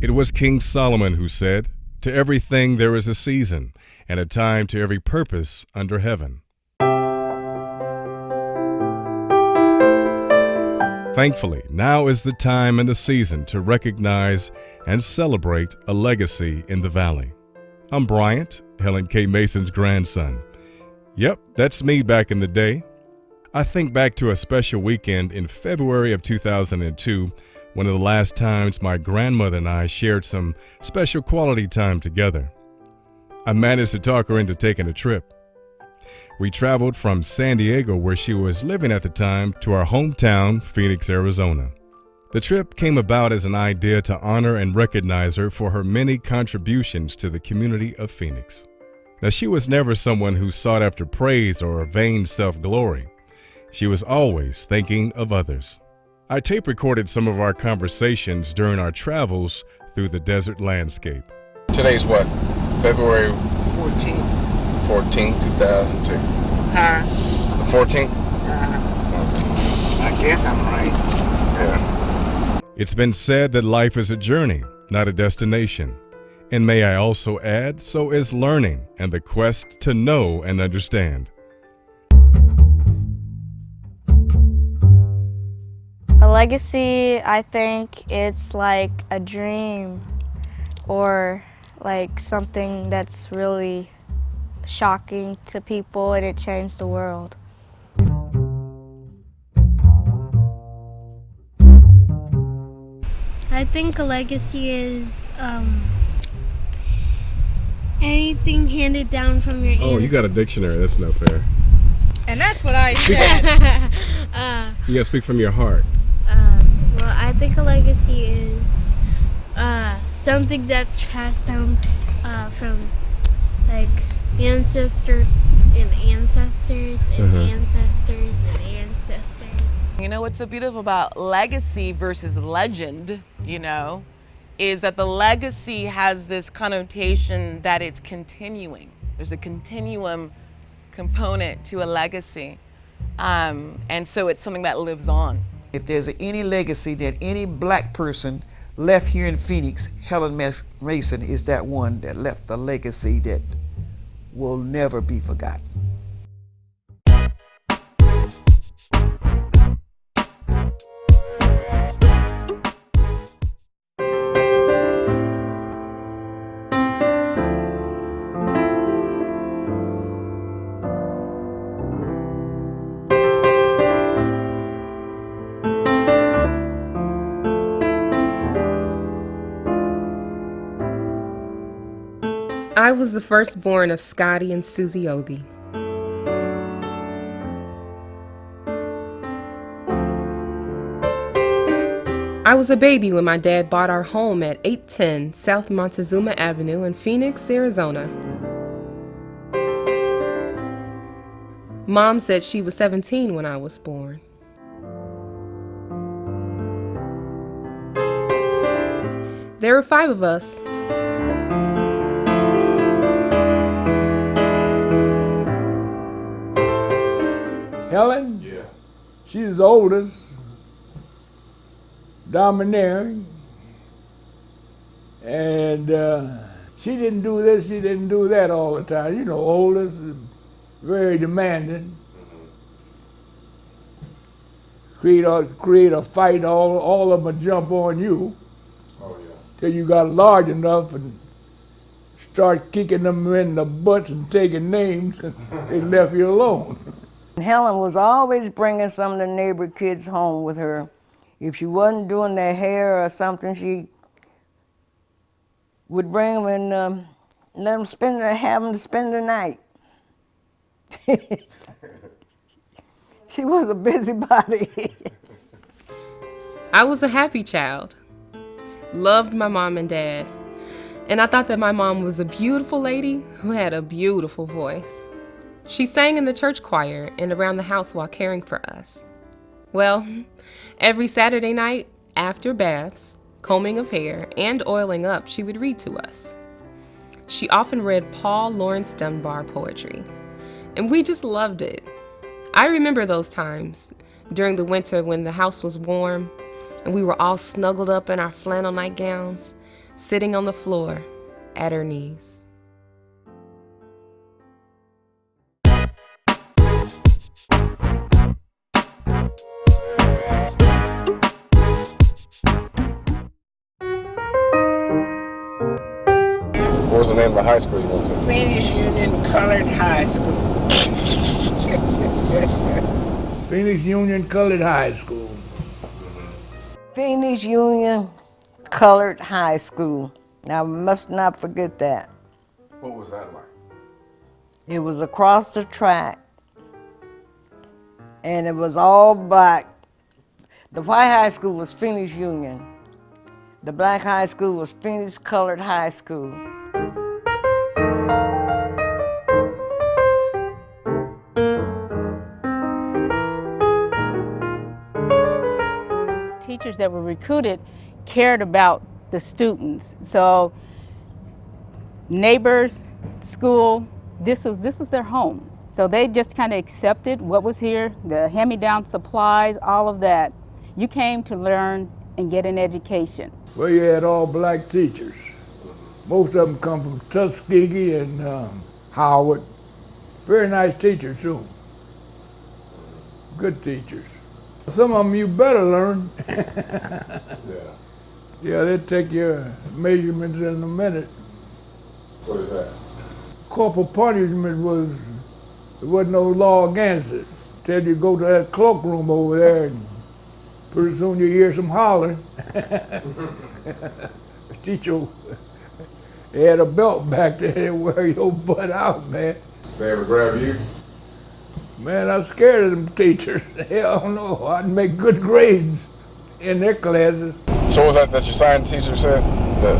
It was King Solomon who said, "To everything there is a season, and a time to every purpose under heaven." Thankfully, now is the time and the season to recognize and celebrate a legacy in the Valley. I'm Bryant, Helen K. Mason's grandson. Yep, that's me back in the day. I think back to a special weekend in February of 2002, one of the last times my grandmother and I shared some special quality time together. I managed to talk her into taking a trip. We traveled from San Diego, where she was living at the time, to our hometown, Phoenix, Arizona. The trip came about as an idea to honor and recognize her for her many contributions to the community of Phoenix. Now, she was never someone who sought after praise or vain self-glory. She was always thinking of others. I tape recorded some of our conversations during our travels through the desert landscape. Today's what? February 14th, 2002. Huh? The 14th? I guess I'm right. Yeah. It's been said that life is a journey, not a destination. And may I also add, so is learning and the quest to know and understand. A legacy, I think it's like a dream or like something that's really shocking to people and it changed the world. I think a legacy is anything handed down from your Oh, you got a dictionary. That's not fair. And that's what I said. You gotta speak from your heart. Well, I think a legacy is something that's passed down from like ancestor and ancestors and ancestors and ancestors. You know what's so beautiful about legacy versus legend, is that the legacy has this connotation that it's continuing. There's a continuum component to a legacy. And so it's something that lives on. If there's any legacy that any black person left here in Phoenix, Helen Mason is that one that left a legacy that will never be forgotten. I was the firstborn of Scotty and Susie Obie. I was a baby when my dad bought our home at 810 South Montezuma Avenue in Phoenix, Arizona. Mom said she was 17 when I was born. There were 5 of us. Helen? Yeah. She's the oldest, domineering, and she didn't do this, she didn't do that all the time. You know, oldest, very demanding. Create a fight, all of them would jump on you. Oh, yeah. Till you got large enough and start kicking them in the butts and taking names, and they left you alone. Helen was always bringing some of the neighbor kids home with her. If she wasn't doing their hair or something, she would bring them and let them have them spend the night. She was a busybody. I was a happy child, loved my mom and dad, and I thought that my mom was a beautiful lady who had a beautiful voice. She sang in the church choir and around the house while caring for us. Well, every Saturday night, after baths, combing of hair, and oiling up, she would read to us. She often read Paul Laurence Dunbar poetry, and we just loved it. I remember those times during the winter when the house was warm and we were all snuggled up in our flannel nightgowns, sitting on the floor at her knees. What was the name of the high school you went to? Phoenix Union Colored High School. Phoenix Union Colored High School. Phoenix Union Colored High School. Now, we must not forget that. What was that like? It was across the track, and it was all black. The white high school was Phoenix Union. The black high school was Phoenix Colored High School. Teachers that were recruited cared about the students. So neighbors, school, this was their home. So they just kind of accepted what was here, the hand-me-down supplies, all of that. You came to learn and get an education. Well, you had all black teachers. Most of them come from Tuskegee and Howard. Very nice teachers too. Good teachers. Some of them you better learn. Yeah, they take your measurements in a minute. What is that? Corporal punishment there wasn't no law against it. Tell you to go to that cloakroom over there, and pretty soon you hear some hollering. The teacher, they had a belt back there, they wear your butt out, man. They ever grab you? Man, I'm scared of them teachers. Hell no, I'd make good grades in their classes. So what was that your science teacher said? The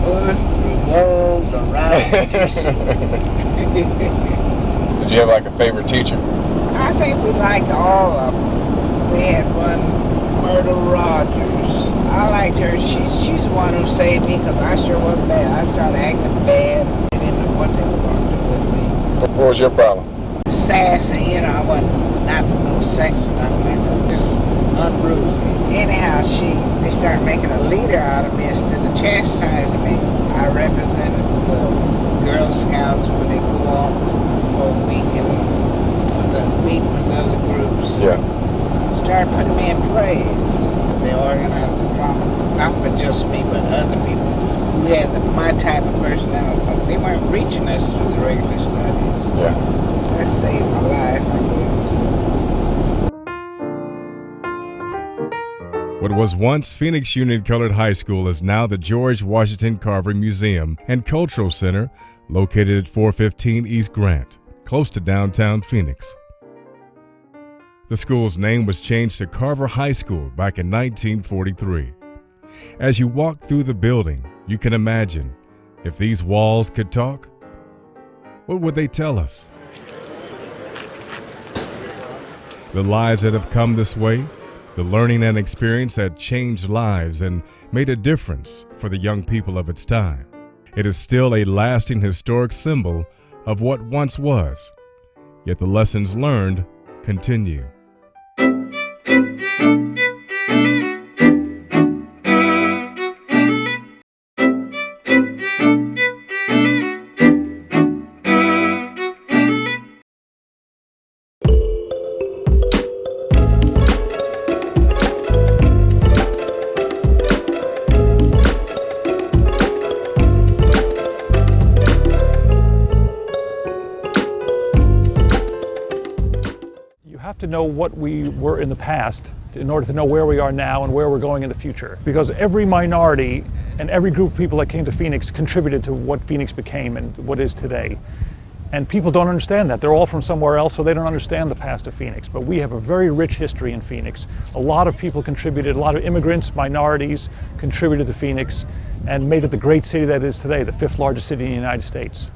earth revolves around the sun. Did you have like a favorite teacher? I think we liked all of them. We had one, Myrtle Rogers. I liked her. She's the one who saved me because I sure was bad. I started acting bad. They didn't know what they were going to do with me. What was your problem? Sassy, you know, I wasn't not no sex or nothing like that. Just unruly. Anyhow, they started making a leader out of me instead of chastising me. I represented the Girl Scouts when they go on for a week and meet with other groups. Yeah. Started putting me in plays. They organized the drama, not for just me, but other people who had my type of personality. But they weren't reaching us through the regular studies. Yeah. That saved my life, I guess. What was once Phoenix Union Colored High School is now the George Washington Carver Museum and Cultural Center, located at 415 East Grant, close to downtown Phoenix. The school's name was changed to Carver High School back in 1943. As you walk through the building, you can imagine, if these walls could talk, what would they tell us? The lives that have come this way, the learning and experience that changed lives and made a difference for the young people of its time. It is still a lasting historic symbol of what once was, yet the lessons learned continue. To know what we were in the past in order to know where we are now and where we're going in the future. Because every minority and every group of people that came to Phoenix contributed to what Phoenix became and what is today. And people don't understand that. They're all from somewhere else, so they don't understand the past of Phoenix. But we have a very rich history in Phoenix. A lot of people contributed, a lot of immigrants, minorities contributed to Phoenix and made it the great city that it is today, the 5th largest city in the United States.